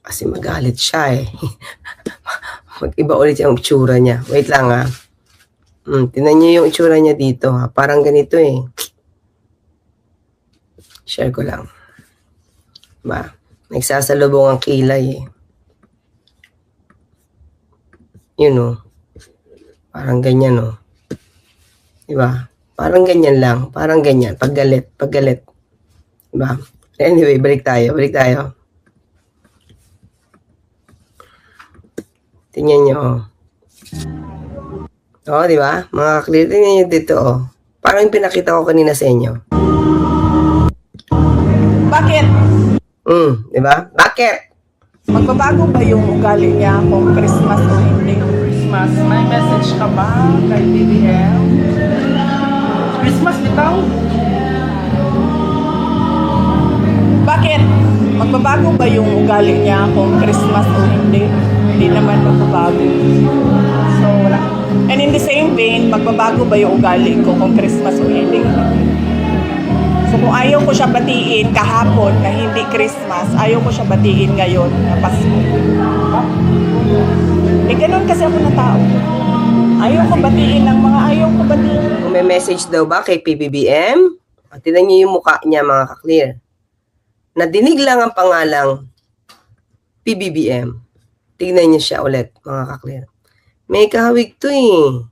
Kasi magalit siya eh. Mag-iba ulit yung itsura niya. Wait lang ha. Tingnan niyo yung itsura niya dito ha. Parang ganito eh. Share ko lang. Diba? Nagsasalubong ang kilay eh. Yun o. Parang ganyan o. Diba? Parang ganyan lang. Parang ganyan. Paggalit. Paggalit. Diba? Anyway, balik tayo. Balik tayo. Tingnan nyo o. O, diba? Mga clear. Tingnan nyo dito o. Parang yung pinakita ko kanina sa inyo. Bakit? Diba? Bakit? Magbabago ba yung ugali niya kung Christmas o hindi? Christmas. May message ka ba kay BBM? Christmas bitaw? Bakit? Magbabago ba yung ugali niya kung Christmas o hindi? Hindi naman magbabago. So, wala. And in the same vein, magbabago ba yung ugali ko kung Christmas o hindi? So, kung ayaw ko siya batiin kahapon na hindi Christmas, ayaw ko siya batiin ngayon na Pasko. Eh, ganun kasi ako na tao. Ayaw ko batiin ng mga ayaw ko batiin. Kung may message daw ba kay PBBM, tingnan niyo yung mukha niya mga ka-clear. Nadinig lang ang pangalang PBBM. Tignan niyo siya ulit mga ka-clear. May kahawig to eh.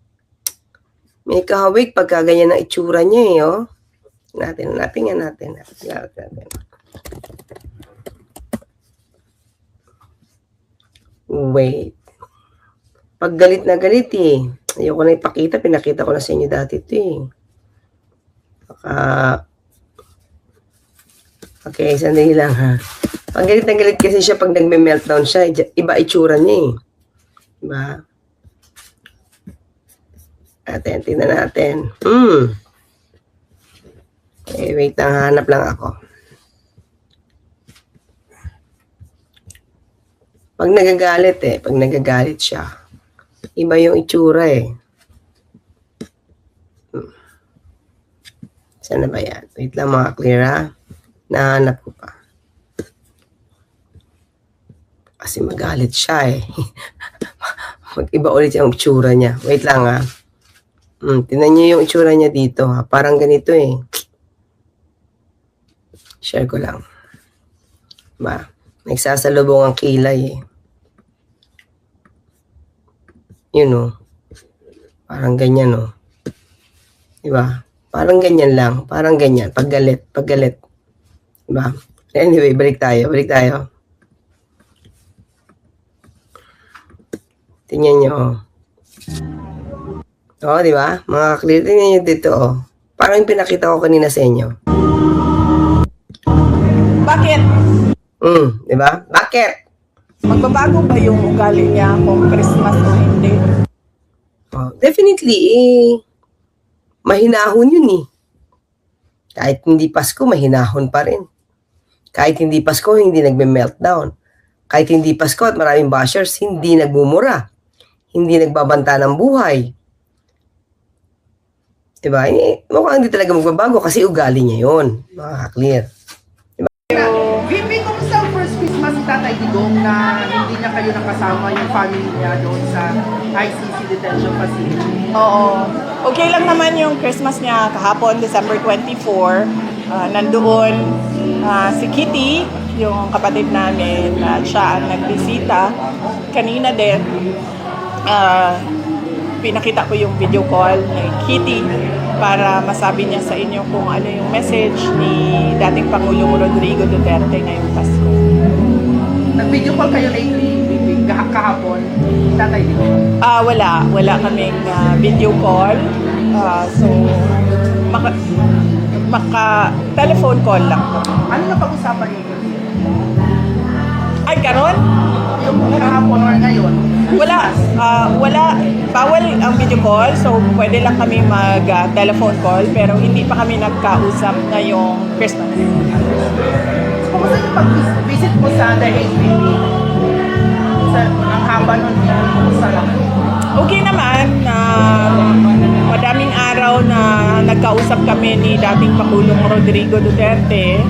May kahawig pagka ganyan ang itsura niya eh oh. Hanapin nga natin. Wait. Pag galit na galit eh. Ayoko na ipakita. Pinakita ko na sa inyo dati ito eh. Okay, sandali lang ha. Pag galit na galit kasi siya pag nagme-meltdown siya. Iba itsura niya eh. Diba? Tingnan natin. Okay, wait lang. Hanap lang ako. Pag nagagalit eh. Pag nagagalit siya. Iba yung itsura eh. Sana ba yan? Wait lang mga clear ha. Nahanap ko pa. Kasi magalit siya eh. Mag-iba ulit yung itsura niya. Wait lang ha. Tingnan niyo yung itsura niya dito ha. Parang ganito eh. Share ko lang. Diba? Nagsasalubong ang kilay eh. Yun o. Parang ganyan o. Diba? Parang ganyan lang. Parang ganyan. Paggalit. Paggalit. Diba? Anyway, balik tayo. Balik tayo. Tingnan nyo o. O, diba? Mga clear. Tingnan nyo dito o. Parang yung pinakita ko kanina sa inyo. Bakit? Diba? Bakit? Magbabago ba yung ugali niya kung Christmas o hindi? Oh, definitely, mahinahon yun eh. Kahit hindi Pasko, mahinahon pa rin. Kahit hindi Pasko, hindi nagme-meltdown. Kahit hindi Pasko at maraming bashers, hindi nagbumura. Hindi nagbabanta ng buhay. Diba? Mukhang hindi talaga magbabago kasi ugali niya yun. Mga clear. VP, kumusta ang first Christmas ni Tatay Digong na hindi niya kayo nakasama yung family niya doon sa ICC detention facility? Oo. Okay lang naman yung Christmas niya kahapon, December 24. Nandoon si Kitty, yung kapatid namin, at siya ang nagbisita. Kanina din, pinakita ko yung video call ni Kitty para masabi niya sa inyo kung ano yung message ni dating Pangulong Rodrigo Duterte ngayong Pasko. Nag-video call kayo lately, VP, kahapon, Tatay Digong? Wala kaming video call. So, telephone call lang. Ano na pag-usapan niyo? Ay, karon? Yung kahapon or ngayon? Wala. Bawal ang video call, so pwede lang kami mag-telephone call, pero hindi pa kami nagkausap ngayong Christmas. Kumusta yung pag-visit mo sa The HPP? Ang haba nun, kumusta lang? Okay naman, madaming araw na nagkausap kami ni dating Pangulong Rodrigo Duterte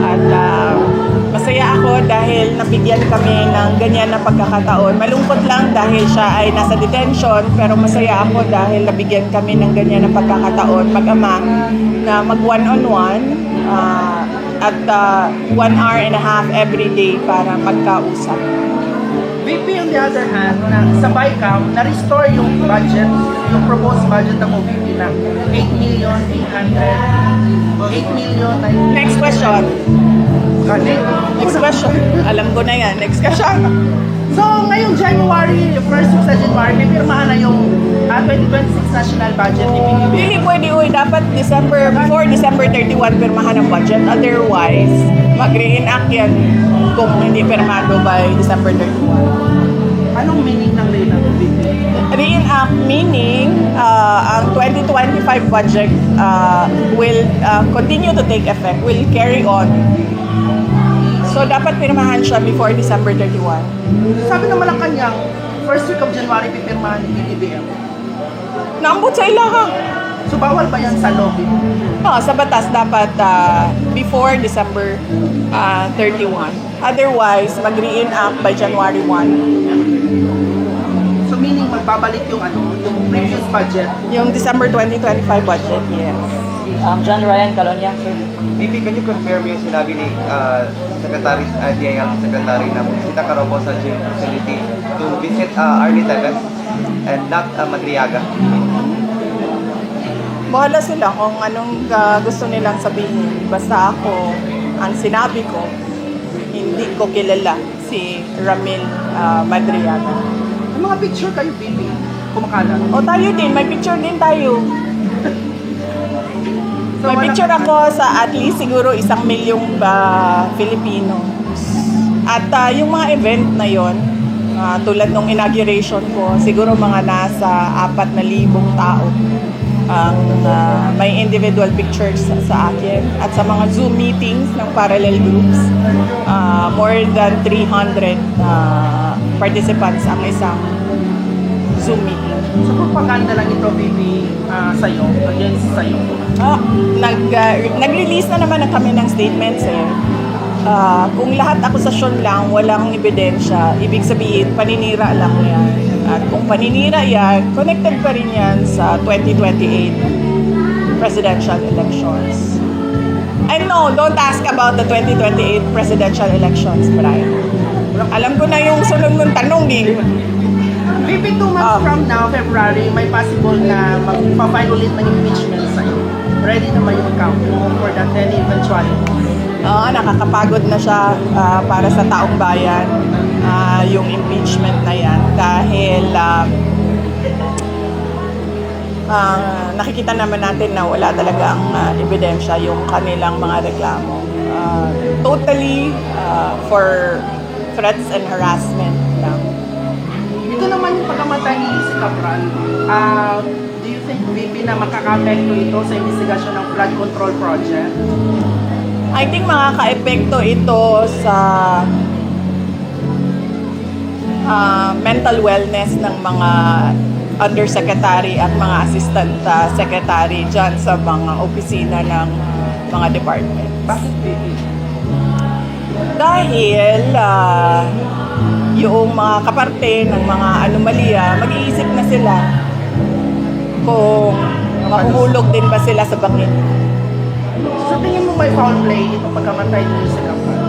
at masaya ako dahil dahil nabigyan kami ng ganyan na pagkakataon. Malungkot lang dahil siya ay nasa detention, pero masaya ako dahil nabigyan kami ng ganyan na pagkakataon mag-ama na mag one-on-one at 1 hour and a half every day para magkausap. VP, on the other hand, na sa BICAM, na-restore yung budget, yung proposed budget ng OVP na 8,800,000. Next question. Galing. Next question. Alam ko na yan. Next question. So, ngayong January, first week sa January, may pirmahan na yung 2026 national budget ni PBBM. Hindi pwede, uy. Dapat before December 31, pirmahan ang budget. Otherwise, mag-reenact yan kung hindi pirmado by December 31. Anong meaning ng reenact, VP? Reenact meaning ang 2025 budget will continue to take effect, will carry on. So, dapat pirmahan siya before December 31. Sabi ng Malacanang, first week of January, pipirmahan ni PBBM. Naambot sa ilaha. So, bawal ba yan sa lobby? Sa batas, dapat before December 31. Otherwise, mag-reenact by January 1. So, meaning magbabalik yung yung previous budget. Yung December 2025 budget, yes. John Ryan Calonia, sir. Maybe can you confirm yung sinabi ni Secretary DIL Secretary na bumisita ka raw po sa gym facility to visit Arlie Teves and not Madriaga? Bahala sila kung anong gusto nilang sabihin. Basta ako, ang sinabi ko, hindi ko kilala si Ramil Madriaga. Yung mga picture kayo, VP, kumakalat. O tayo din, may picture din tayo. So, May picture ako sa at least siguro 1 milyong Filipino. At yung mga event na yon, tulad ng inauguration ko, siguro mga nasa 4,000 tao ang may individual pictures sa akin. At sa mga Zoom meetings ng parallel groups, more than 300 participants ang isang Zoom meeting. So, propaganda lang ito, VP, sa'yo, against sa'yo. Nag-release na naman kami ng statements eh. Kung lahat akusasyon lang, walang ebidensya, ibig sabihin, paninira lang yan. At kung paninira yan, connected pa rin yan sa 2028 presidential elections. And no, don't ask about the 2028 presidential elections, Brian. Alam ko na yung sunod mong tanong eh. VP, 2 months from now, February, may possible na magpa-file ulit ng impeachment sa'yo. Ready na ba yung account for that any eventuality? Nakakapagod na siya para sa taong bayan, yung impeachment na yan. Dahil nakikita naman natin na wala talagang ebidensya yung kanilang mga reklamo. Totally for threats and harassment lang. Ito naman yung pagkamatay ni si Cabral. Do you think, VP, na makaka-apekto ito sa investigasyon ng flood control project? I think makaka-epekto ito sa mental wellness ng mga undersecretary at mga assistant secretary dyan sa mga opisina ng mga department. Bakit, VP? Dahil yung mga kaparte ng mga anomalya, mag-iisip na sila kung mahuhulog din ba sila sa bangin. So, tingin mo may foul play itong pagkamatay ni si Cabral?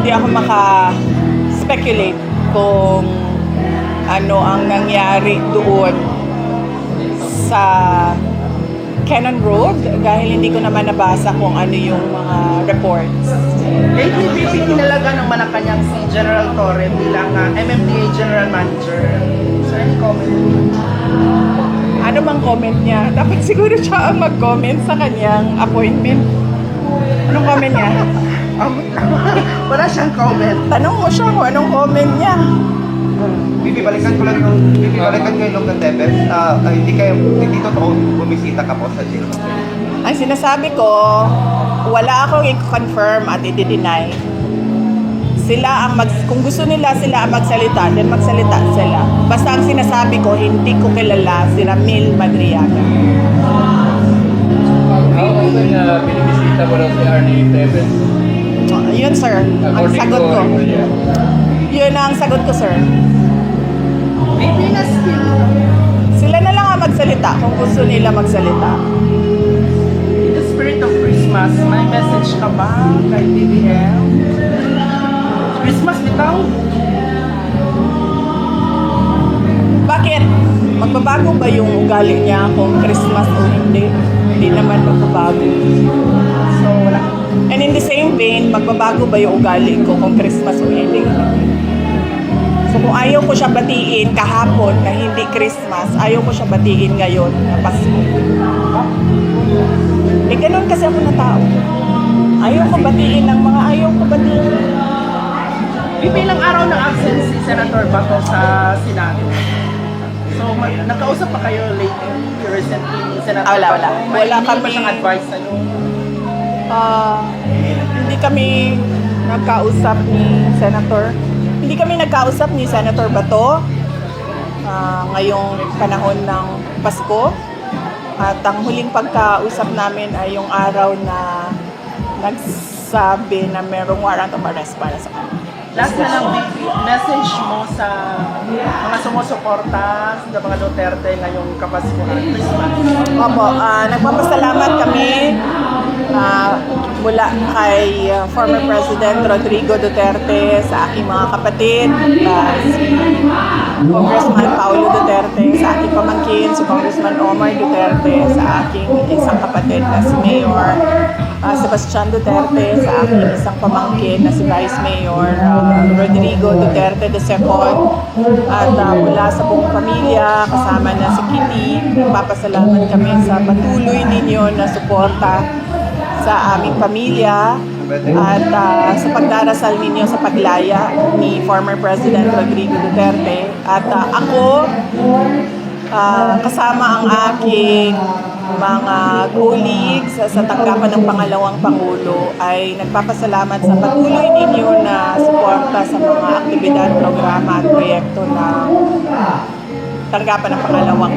Hindi ako maka-speculate kung ano ang nangyari doon sa Cannon Road dahil hindi ko naman nabasa kung ano yung mga reports. Lately, VP, tinalaga ng Malacanang si General Torre bilang MMDA General Manager. So, any comment? Ano bang comment niya? Dapat siguro siya ang mag-comment sa kanyang appointment. Anong comment niya? Wala siyang comment. Tanong mo siya kung anong comment niya. Bibi, balikan ko lang yung Logan Teves. Hindi totoo bumisita ka po sa jail. Ang sinasabi ko, wala akong i-confirm at i-deny. Sila ang kung gusto nila sila ang magsalita, then magsalita sila. Basta ang sinasabi ko, hindi ko kilala si Ramil Madriaga. How often binibisita Nakita mo daw si Arnie Teves. Yun, sir. Ang According sagot to ko. Julia. Yun ang sagot ko, sir. Maybe na still Sila na lang ang magsalita kung gusto nila magsalita. in the spirit of Christmas, may message ka ba kay BBM? Christmas bitaw? Bakit? Magbabago ba yung ugali niya kung Christmas o hindi? Hindi naman magbabago. So, wala. And in the same vein, magbabago ba yung ugali ko kung Christmas o hindi? So, kung ayaw ko siya batiin kahapon na hindi Christmas, ayaw ko siya batiin ngayon na Pasko. Eh, ganun kasi ako na tao. Ayaw ko batiin ng mga ayaw ko batiin. Bilang araw ng absence si Senator Bato sa Senado. So, nakausap pa kayo lately, recently ni Senator Wala. Bato? May Wala hindi ba kami. siyang advice sa'yo? Hindi kami nagkausap ni Senator. Hindi kami nagkausap ni Senator Bato ngayong panahon ng Pasko. At ang huling pagkausap namin ay yung araw na nagsabi na merong warrant of arrest para sa kanya. Last na lang, message mo sa mga sumusuporta sa mga Duterte ngayong Kapaskuhan, Christmas. Opo, nagpapasalamat kami mula kay former President Rodrigo Duterte, sa aking mga kapatid, si Congressman Paulo Duterte, sa aking pamangkin, si Congressman Omar Duterte, sa aking isang kapatid na si Mayor Sebastian Duterte, sa aking isang pamangkin na si Vice Mayor Rodrigo Duterte II, at mula sa buong pamilya, kasama na si Kitty, nagpapasalamat kami sa patuloy ninyo na suporta sa aming pamilya at sa pagdarasal ninyo sa paglaya ni former President Rodrigo Duterte. At ako, kasama ang aking mga colleagues sa tanggapan ng pangalawang Pangulo, ay nagpapasalamat sa patuloy ninyo na suporta sa mga aktibidad, programa at proyekto ng tanggapan ng pangalawang